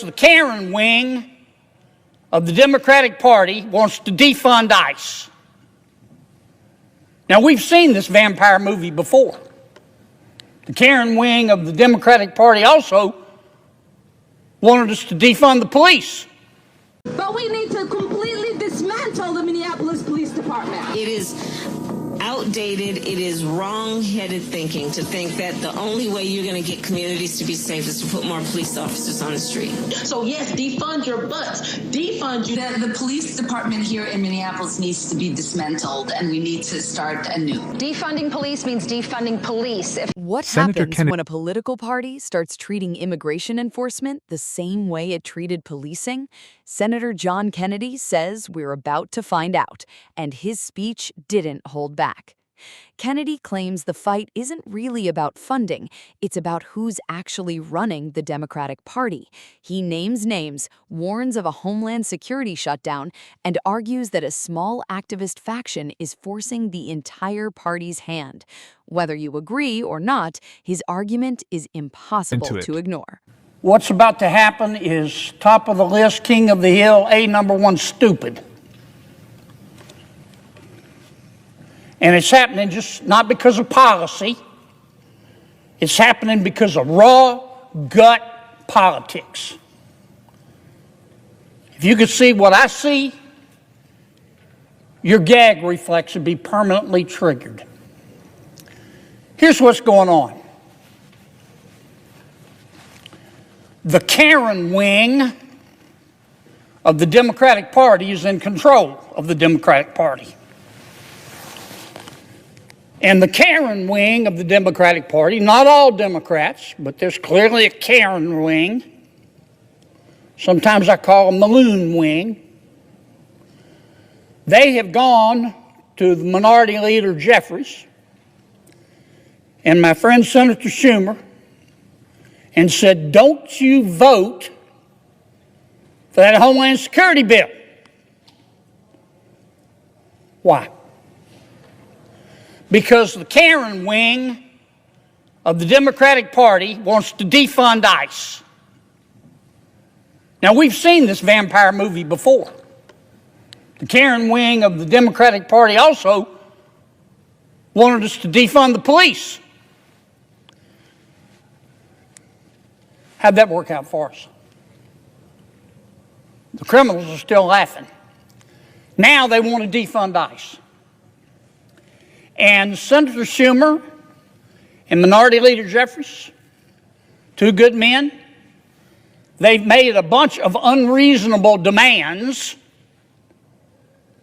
The Karen wing of the Democratic Party wants to defund ICE. Now, we've seen this vampire movie before. The Karen wing of the Democratic Party also wanted us to defund the police. But we need to completely dismantle the Minneapolis Police Department. It is outdated, it is wrong-headed thinking to think that the only way you're going to get communities to be safe is to put more police officers on the street. So yes, defund your butts. Defund you. The police department here in Minneapolis needs to be dismantled, and we need to start anew. Defunding police means defunding police. What happens when a political party starts treating immigration enforcement the same way it treated policing? Senator John Kennedy says we're about to find out, and his speech didn't hold back. Kennedy claims the fight isn't really about funding, it's about who's actually running the Democratic Party. He names names, warns of a Homeland Security shutdown, and argues that a small activist faction is forcing the entire party's hand. Whether you agree or not, his argument is impossible to ignore. What's about to happen is top of the list, king of the hill, number one, stupid. And it's happening just not because of policy. It's happening because of raw gut politics. If you could see what I see, your gag reflex would be permanently triggered. Here's what's going on. The Karen wing of the Democratic Party is in control of the Democratic Party. And the Karen wing of the Democratic Party, not all Democrats, but there's clearly a Karen wing. Sometimes I call them the loon wing. They have gone to the Minority Leader Jeffries and my friend Senator Schumer and said, don't you vote for that Homeland Security bill. Why? Because the Karen wing of the Democratic Party wants to defund ICE. Now, we've seen this vampire movie before. The Karen wing of the Democratic Party also wanted us to defund the police. How'd that work out for us? The criminals are still laughing. Now they want to defund ICE. And Senator Schumer and Minority Leader Jeffries, two good men, they've made a bunch of unreasonable demands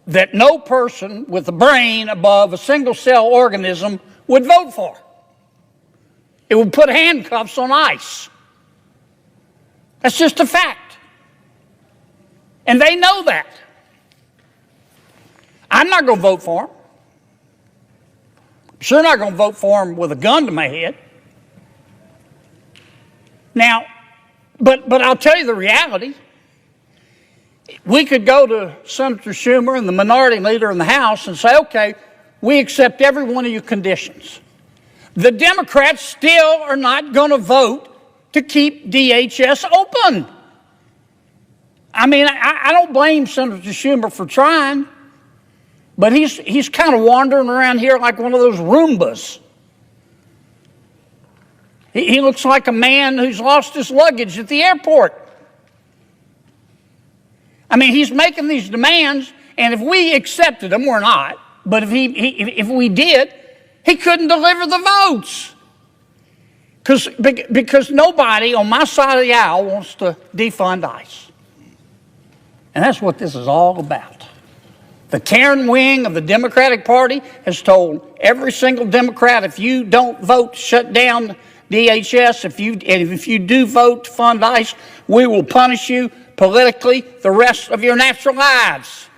that no person with a brain above a single-cell organism would vote for. It would put handcuffs on ICE. That's just a fact. And they know that. I'm not going to vote for them. I'm sure not going to vote for them with a gun to my head. Now, but I'll tell you the reality. We could go to Senator Schumer and the Minority Leader in the House and say, okay, we accept every one of your conditions. The Democrats still are not going to vote to keep DHS open. I mean, I don't blame Senator Schumer for trying, but he's kind of wandering around here like one of those Roombas. He looks like a man who's lost his luggage at the airport. I mean, he's making these demands, and if we accepted them, we're not, but if we did, he couldn't deliver the votes. Because nobody on my side of the aisle wants to defund ICE. And that's what this is all about. The Karen wing of the Democratic Party has told every single Democrat, if you don't vote to shut down DHS, if you do vote to fund ICE, we will punish you politically the rest of your natural lives.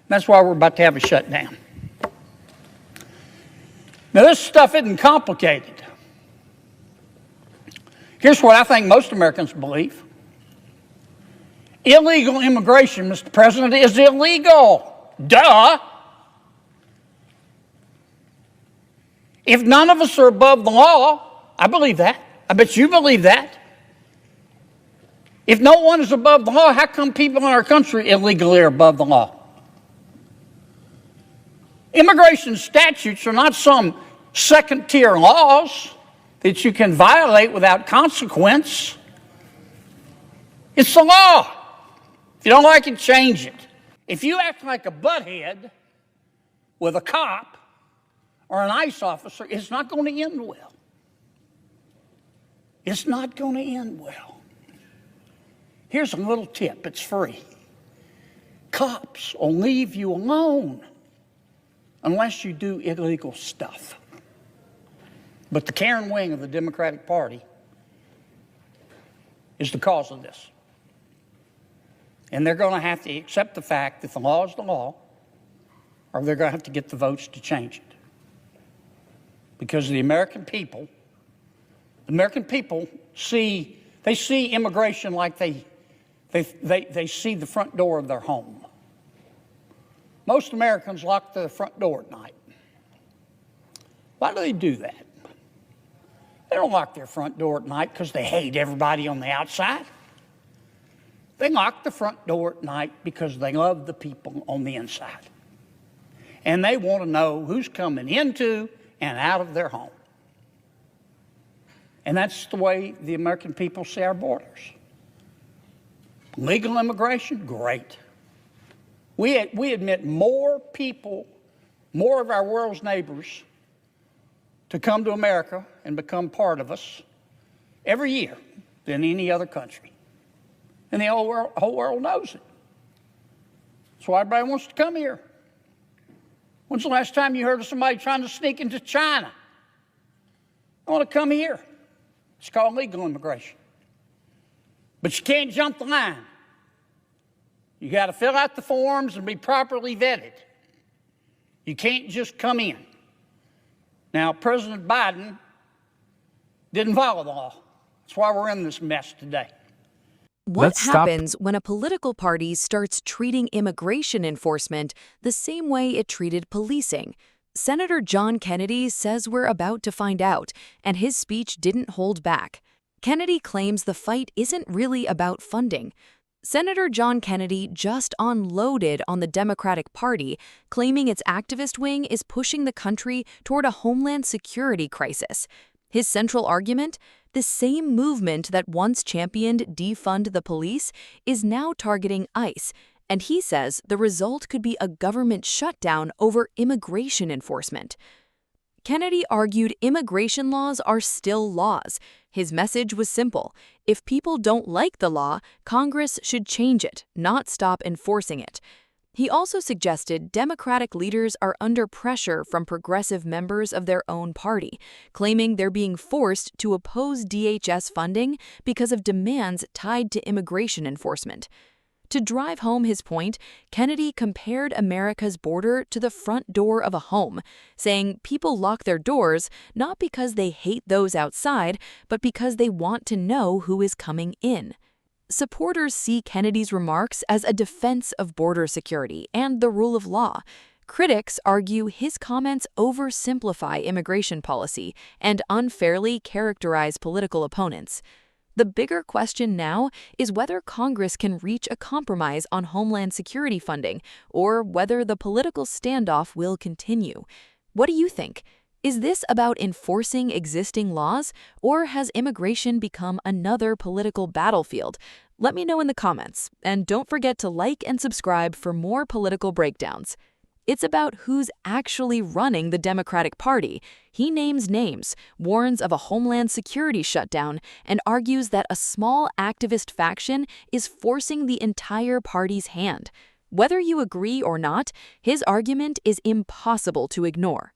That's why we're about to have a shutdown. Now, this stuff isn't complicated. Here's what I think most Americans believe. Illegal immigration, Mr. President, is illegal. Duh. If none of us are above the law, I believe that. I bet you believe that. If no one is above the law, how come people in our country illegally are above the law? Immigration statutes are not some second-tier laws that you can violate without consequence. It's the law. If you don't like it, change it. If you act like a butthead with a cop or an ICE officer, it's not going to end well. It's not going to end well. Here's a little tip. It's free. Cops will leave you alone unless you do illegal stuff. But the Karen wing of the Democratic Party is the cause of this. And they're going to have to accept the fact that the law is the law, or they're going to have to get the votes to change it. Because the American people see immigration like they see the front door of their home. Most Americans lock their front door at night. Why do they do that? They don't lock their front door at night because they hate everybody on the outside. They lock the front door at night because they love the people on the inside. And they want to know who's coming into and out of their home. And that's the way the American people see our borders. Legal immigration, great. We admit more people, more of our world's neighbors, to come to America and become part of us every year than any other country. And the whole world knows it. That's why everybody wants to come here. When's the last time you heard of somebody trying to sneak into China? I want to come here. It's called legal immigration. But you can't jump the line. You got to fill out the forms and be properly vetted. You can't just come in. Now, President Biden didn't follow the law. That's why we're in this mess today. What happens when a political party starts treating immigration enforcement the same way it treated policing? Senator John Kennedy says we're about to find out, and his speech didn't hold back. Kennedy claims the fight isn't really about funding. Senator John Kennedy just unloaded on the Democratic Party, claiming its activist wing is pushing the country toward a homeland security crisis. His central argument? The same movement that once championed defund the police is now targeting ICE, and he says the result could be a government shutdown over immigration enforcement. Kennedy argued immigration laws are still laws. His message was simple. If people don't like the law, Congress should change it, not stop enforcing it. He also suggested Democratic leaders are under pressure from progressive members of their own party, claiming they're being forced to oppose DHS funding because of demands tied to immigration enforcement. To drive home his point, Kennedy compared America's border to the front door of a home, saying people lock their doors not because they hate those outside, but because they want to know who is coming in. Supporters see Kennedy's remarks as a defense of border security and the rule of law. Critics argue his comments oversimplify immigration policy and unfairly characterize political opponents. The bigger question now is whether Congress can reach a compromise on homeland security funding or whether the political standoff will continue. What do you think? Is this about enforcing existing laws, or has immigration become another political battlefield? Let me know in the comments, and don't forget to like and subscribe for more political breakdowns. It's about who's actually running the Democratic Party. He names names, warns of a homeland security shutdown, and argues that a small activist faction is forcing the entire party's hand. Whether you agree or not, his argument is impossible to ignore.